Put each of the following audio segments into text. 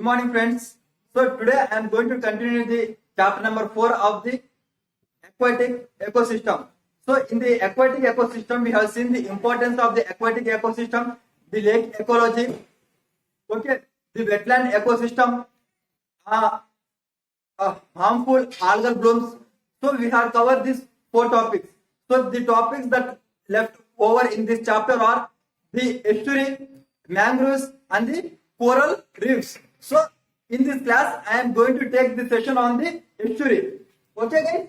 morning, friends. So today I am going to continue the chapter number 4 of the aquatic ecosystem. So in the aquatic ecosystem, we have seen the importance of the aquatic ecosystem, the lake ecology, okay, the wetland ecosystem, harmful algal blooms. So we have covered these 4 topics. So the topics that left over in this chapter are the estuary, mangroves, and the coral reefs. So in this class, I am going to take the session on the estuary. Okay, guys?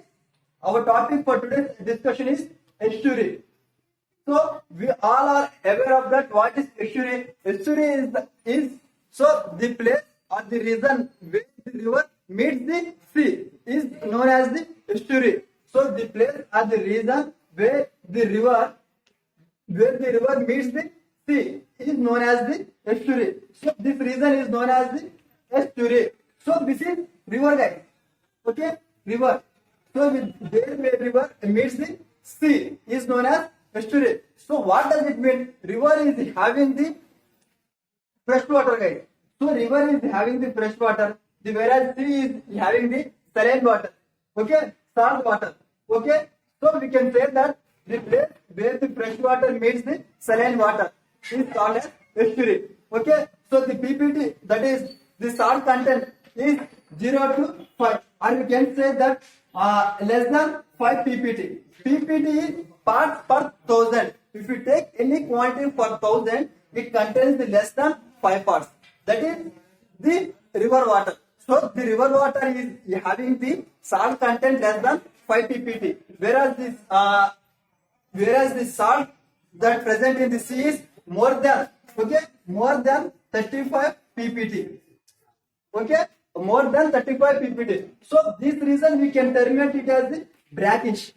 Our topic for today's discussion is estuary. So we all are aware of that. What is estuary? Estuary is the place or the region where the river meets the sea is known as the estuary. So the place or the region where the river meets the sea is known as the estuary. So this region is known as the estuary. So this is river, guys. Okay, river. So where river meets the sea is known as estuary. So what does it mean? River is having the fresh water, guys. So river is having the fresh water, whereas sea is having the saline water. Okay, salt water. Okay, so we can say that the place where the fresh water meets the saline water is called as estuary. Okay, so the PPT, that is the salt content, is 0 to 5, or we can say that less than 5 PPT. PPT is parts per thousand. If you take any quantity per thousand, it contains the less than 5 parts. That is the river water. So the river water is having the salt content less than 5 PPT, whereas the salt that present in the sea is more than 35 PPT. Okay, more than 35 PPT. So this reason we can terminate it as the brackish.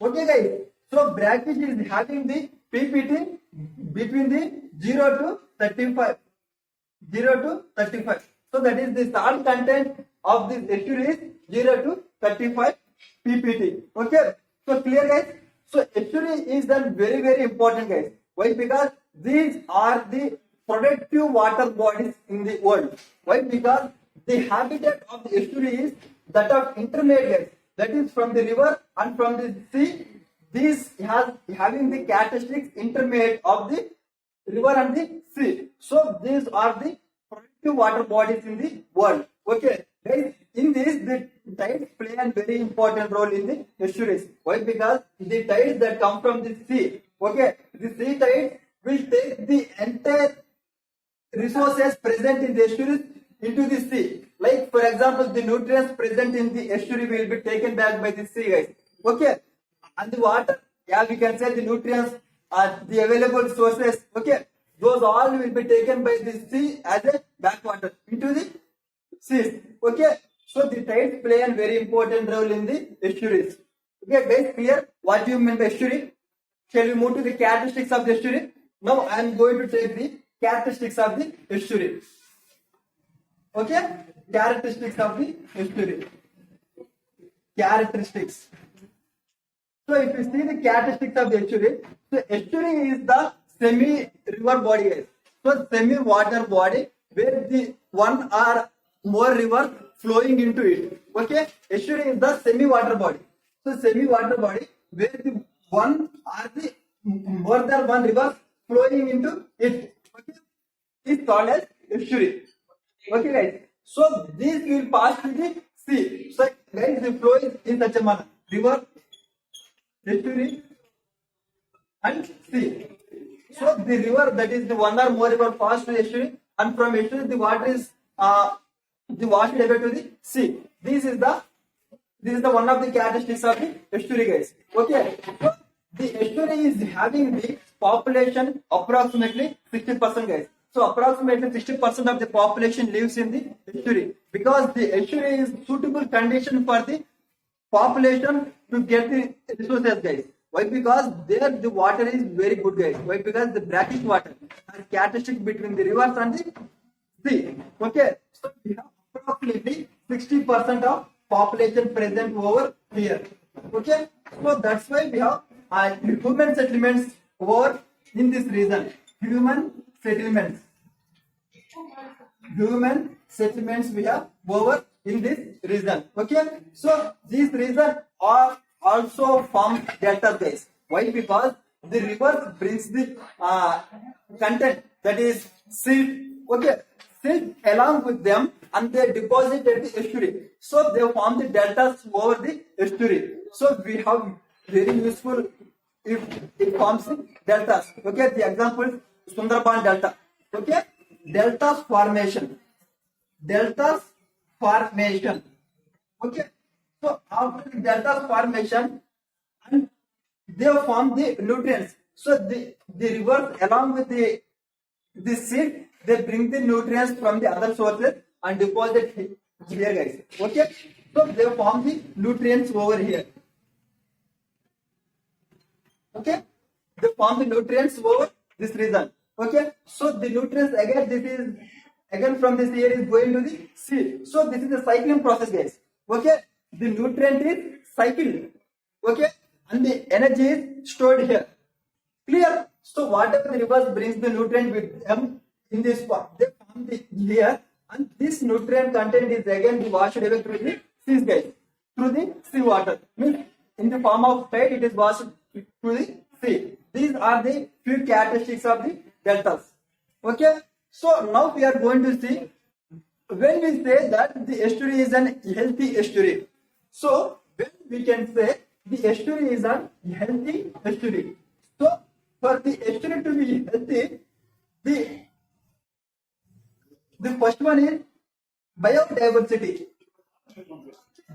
Okay, guys. So brackish is having the PPT between the 0 to 35. 0 to 35. So that is the salt content of this estuary is 0 to 35 PPT. Okay. So clear, guys. So estuary is then very, very important, guys. Why? Because these are the productive water bodies in the world. Why? Because the habitat of the estuary is that of intermediates, that is from the river and from the sea. These having the characteristics intermediate of the river and the sea. So these are the productive water bodies in the world. Okay, guys, in this the tides play a very important role in the estuaries. Why? Because the tides that come from the sea, okay, the sea tides will take the entire resources present in the estuaries into the sea. Like for example, the nutrients present in the estuary will be taken back by the sea, guys. Okay, and the water, yeah, we can say the nutrients are the available sources. Okay, those all will be taken by the sea as a backwater into the seas. Okay, so the tides play a very important role in the estuaries. Okay, guys, clear what do you mean by estuary? Shall we move to the characteristics of the estuary? Now I am going to take the characteristics of the estuary. Okay, characteristics of the estuary. Characteristics. So if you see the characteristics of the estuary, so estuary is the semi-river body, guys. So semi-water body where the one or more rivers flowing into it. Okay, estuary is the semi-water body. So semi-water body where the one or the more than one river flowing into it. Okay, is called as estuary. Okay, guys. So this will pass to the sea. So guys, the flow is in such a manner: river, estuary, and sea. So the river, that is the one or more river, pass to the estuary, and from estuary the water is washed away to the sea. This is the one of the characteristics of the estuary, guys. Okay. So the estuary is having the population approximately 60%, guys. So approximately 60% of the population lives in the estuary, because the estuary is suitable condition for the population to get the resources, guys. Why? Because there the water is very good, guys. Why? Because the brackish water has characteristic between the rivers and the sea. Okay, so we have approximately 60% of population present over here. Okay, so that's why we have human settlements over in this region. Human settlements. human settlements we have over in this region. Okay, so these regions are also form delta base. Why? Because the river brings the content, that is silt. Okay, silt along with them, and they deposit at the estuary. So they form the deltas over the estuary. So we have very useful if it forms the deltas. Okay, the example is Sundarban delta. Okay, deltas formation. Deltas formation. Okay, so after the deltas formation, and they form the nutrients. So the rivers along with the seed, they bring the nutrients from the other sources and deposit here, guys. Okay, so they form the nutrients over here. Okay, they form the nutrients over this region. Okay, so the nutrients again, this is again from this air is going to the seed. So this is the cycling process, guys. Okay, the nutrient is cycled. Okay, and the energy is stored here. Clear? So whatever the rivers brings the nutrient with them in this part, they form the here, and this nutrient content is again washed away through the seas, guys, through the sea water. Means in the form of tide, it is washed through the sea. These are the few characteristics of the deltas. Okay. So now we are going to see when we say that the estuary is an healthy estuary. So when we can say the estuary is a healthy estuary. So for the estuary to be healthy, the first one is biodiversity.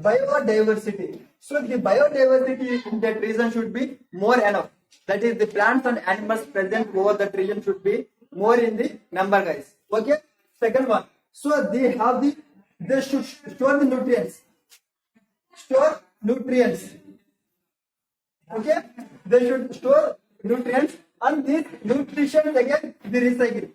Biodiversity. So the biodiversity in that region should be more enough. That is, the plants and animals present over that region should be more in the number, guys. Okay. Second one. So they should store the nutrients. Store nutrients. Okay. They should store nutrients, and these nutrition again be recycled.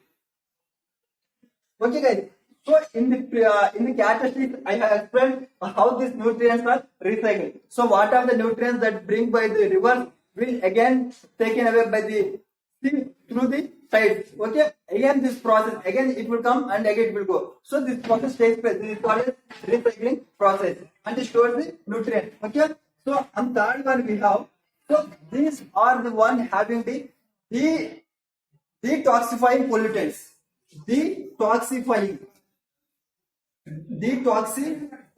Okay, guys. So in the characteristics, I have explained how these nutrients are recycled. So what are the nutrients that bring by the river will again taken away by the sea through the tides. Okay, again this process, again it will come and again it will go. So this process takes place. This is called as recycling process, and it stores the nutrients. Okay. So and third one we have. So these are the one having the detoxifying pollutants. Detoxifying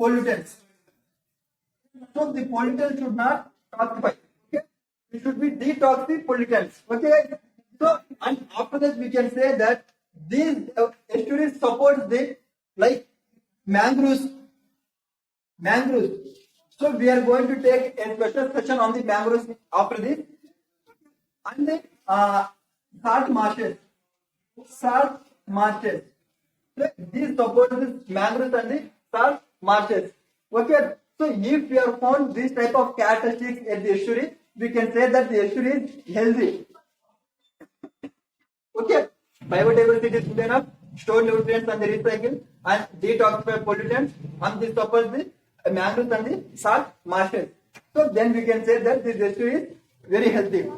pollutants. So the pollutants should not toxify. Okay, it should be detoxifying pollutants. Okay, guys. So and after that we can say that these estuaries support the like mangroves. So we are going to take a special session on the mangroves after this, and the salt marshes. So these support the mangroves and the salt marshes. Okay. So if we have found this type of characteristics at the estuary, we can say that the estuary is healthy. Okay. Biodiversity is good enough, store nutrients and the recycle, and detoxify pollutants, and this supports the mangroves and the salt marshes. So then we can say that this estuary is very healthy.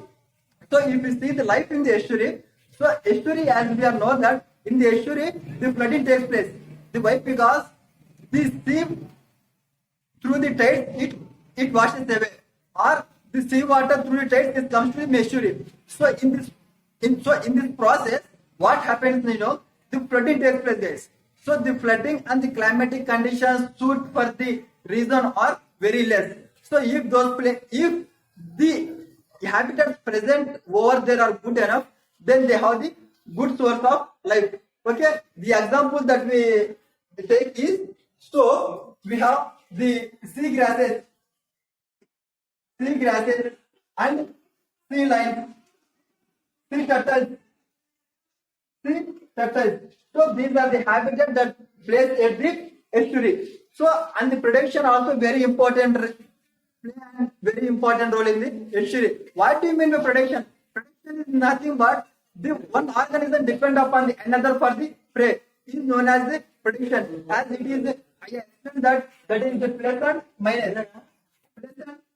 So if we see the life in the estuary, so estuary, as we are know that in the estuary the flooding takes place. Why? Because the sea through the tides it washes away, or the sea water through the tides it comes to the estuary. So in this process, what happens? The flooding takes place, guys. So the flooding and the climatic conditions suit for the region are very less. So if the habitats present over there are good enough, then they have the good source of life. Okay. The example that we take is, so we have the sea grasses and sea lions, sea turtles. So these are the habitats that place at the estuary. So and the production also very important role in the estuary. What do you mean by production? Production is nothing but the one organism depend upon the another for the prey. It is known as the production. As it is, I explained that is the plus and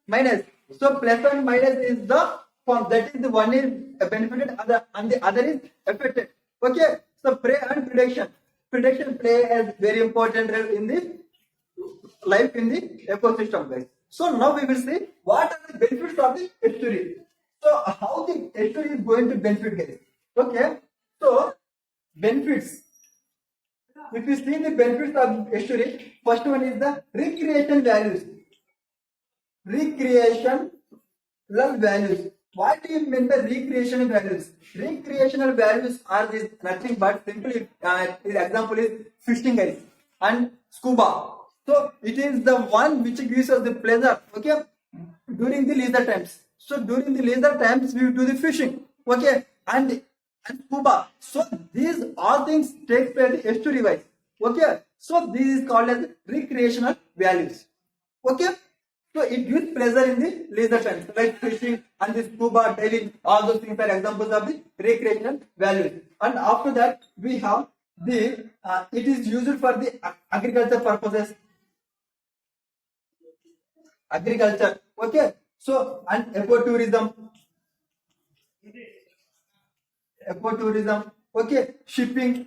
minus. So plus and minus is the form, that is the one is benefited and the other is affected. Okay. So prey and production. protection play a very important role in the life in the ecosystem, guys. So now we will see what are the benefits of the estuary. So how the estuary is going to benefit, guys. Okay, so benefits. If you see the benefits of estuary, first one is the recreation values. Recreational values. What do you mean by recreational values? Recreational values are this nothing but simply example is fishing, guys, and scuba. So it is the one which gives us the pleasure, okay, during the leisure times. So during the leisure times we do the fishing, okay, and scuba. So these all things take place in the estuary, guys, okay. So this is called as recreational values, okay. So it gives pleasure in the leisure times, like fishing and the scuba diving. All those things are examples of the recreational values. And after that, we have the it is used for the agriculture purposes. Agriculture, okay. So and ecotourism, okay. Shipping.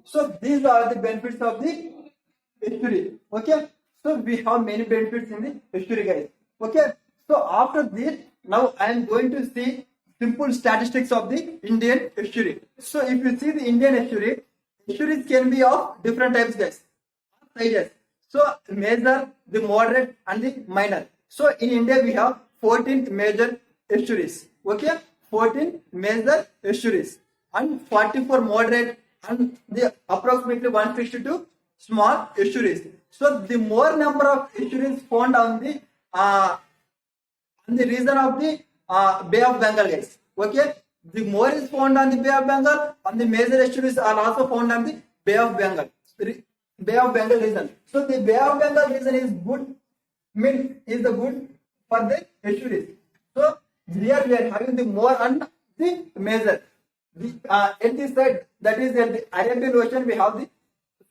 So these are the benefits of the estuary, okay. So we have many benefits in the estuary, guys, okay. So after this, now I am going to see simple statistics of the Indian estuary. So if you see the Indian estuary, estuaries can be of different types, guys, sizes. So major, the moderate and the minor. So in India we have 14 major estuaries, okay, 14 major estuaries and 44 moderate and the approximately 162 small estuaries. So the more number of estuaries found on the region of the Bay of Bengal, guys, okay. The more is found on the Bay of Bengal, and the major estuaries are also found on the Bay of Bengal. Bay of Bengal region. So the Bay of Bengal region is good, is the good for the estuaries. So here we are having the more and the major. At this side, that is at the Arabian Ocean, we have the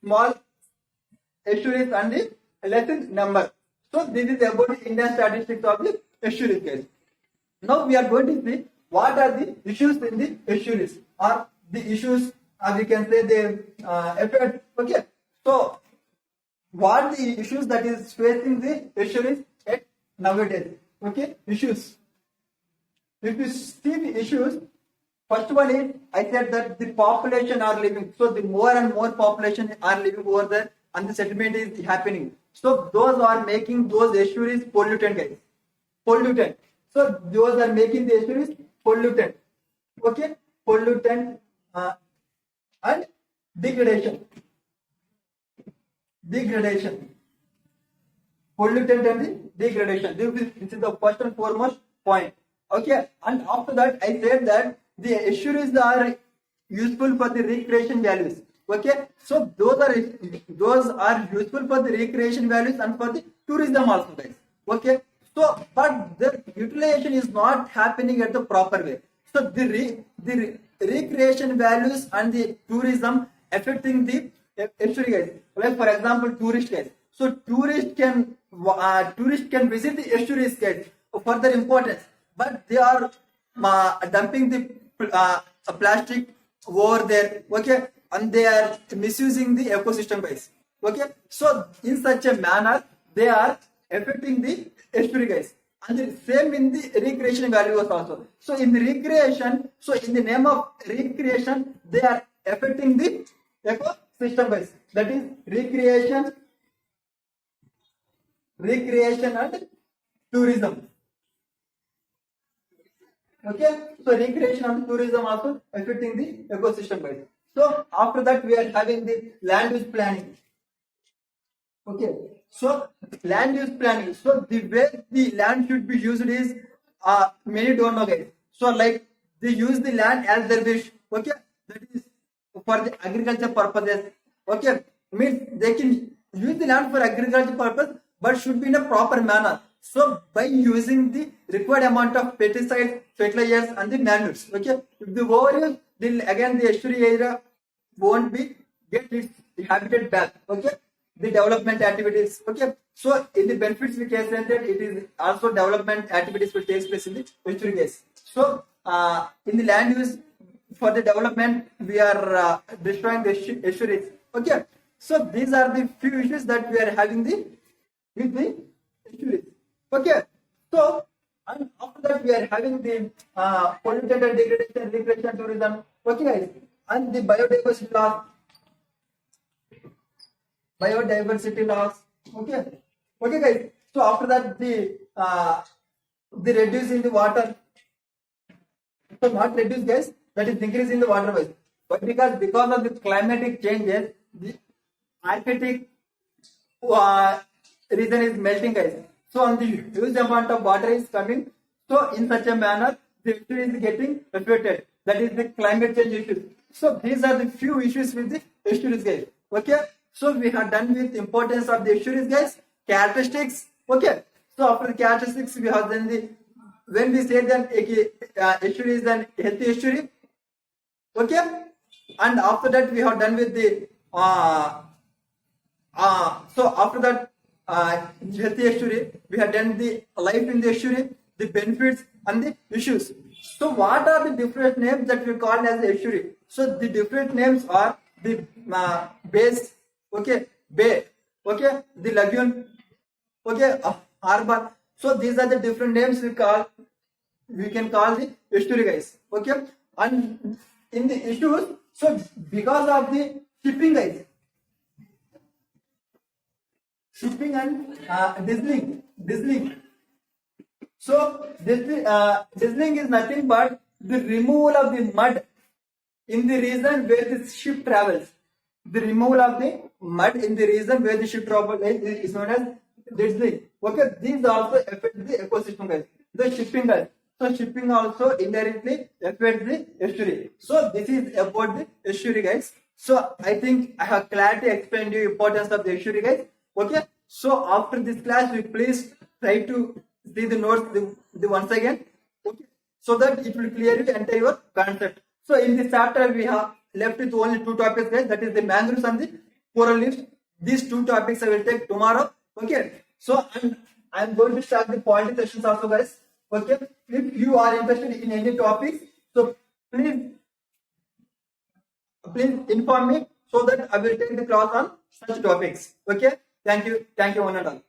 small estuaries and the less number. So this is about the Indian statistics of the estuaries, guys. Now we are going to see what are the issues in the estuaries, or the issues, or we can say the effect, okay. So what the issues that is facing the estuaries at nowadays, okay, issues. If you see the issues, first one is, I said that the population are living, so the more and more population are living over there and the settlement is happening. So those are making those estuaries pollutant, guys. Pollutant. So those are making the estuaries pollutant, okay, pollutant and degradation. Pollutant and degradation. This is the first and foremost point, okay. And after that, I said that the estuaries are useful for the recreation values, okay. So those are useful for the recreation values and for the tourism also, guys, okay. So but the utilization is not happening at the proper way. So the recreation values and the tourism affecting the estuary, guys. Like for example, tourist, guys. So tourist can visit the estuaries, guys, for their importance, but they are dumping the plastic over there, okay, and they are misusing the ecosystem, guys, okay. So in such a manner they are affecting the estuary, guys, and the same in the recreation values also. So in the recreation, so in the name of recreation, they are affecting the ecosystem, guys. That is recreation and tourism, okay. So recreation and tourism also affecting the ecosystem, guys. So after that, we are having the land use planning, okay. So land use planning, so the way the land should be used is many don't know, guys. So like they use the land as their wish, okay, that is for the agriculture purposes, okay. Means they can use the land for agriculture purpose, but should be in a proper manner. So by using the required amount of pesticides, fertilizers and the manures, okay. If the overuse, then again the estuary area won't be get its habitat back, okay. The development activities, okay. So in the benefits we can say that it is also development activities will take place in the estuary, guys. So in the land use for the development we are destroying the estuaries. Okay, so these are the few issues that we are having with the estuaries. Okay, so and after that we are having the polluted and degradation, recreation, tourism. Okay, guys, and the biodiversity loss. Okay, guys. So after that the reduce in the water. So not reduce, guys, that is increase in the water wise. But because of the climatic changes, the Arctic region is melting, guys. So on the huge amount of water is coming. So in such a manner, the estuary is getting affected. That is the climate change issues. So these are the few issues with the estuaries, guys. Okay. So we have done with importance of the estuaries, guys. Characteristics. Okay. So after the characteristics, we have done the when we say that estuary is an healthy estuary. Okay. And after that, we have done with the so after that healthy estuary, we have done the life in the estuary, the benefits and the issues. So what are the different names that we call as the estuary? So the different names are the bays, okay, bay, okay, the lagoon, okay, harbor. So these are the different names we can call the estuary, guys. Okay, and in the issues, so because of the shipping, guys, shipping and drizzling. So drizzling is nothing but the removal of the mud in the region where the ship travels. The removal of the mud in the region where the ship travels is known as drizzling. Okay, these also affect the ecosystem, guys. The shipping, guys. So shipping also indirectly affects the estuary. So this is about the estuary, guys. So I think I have clearly explained the importance of the estuary, guys. Okay. So after this class, we please try to see the notes the once again. Okay. So that it will clearly enter your concept. So in this chapter, we have left with only two topics, guys. That is the mangroves and the coral reefs. These two topics I will take tomorrow. Okay. So I'm going to start the polity sessions also, guys. Okay. If you are interested in any topics, so please inform me so that I will take the class on such topics. Okay. Thank you one and all.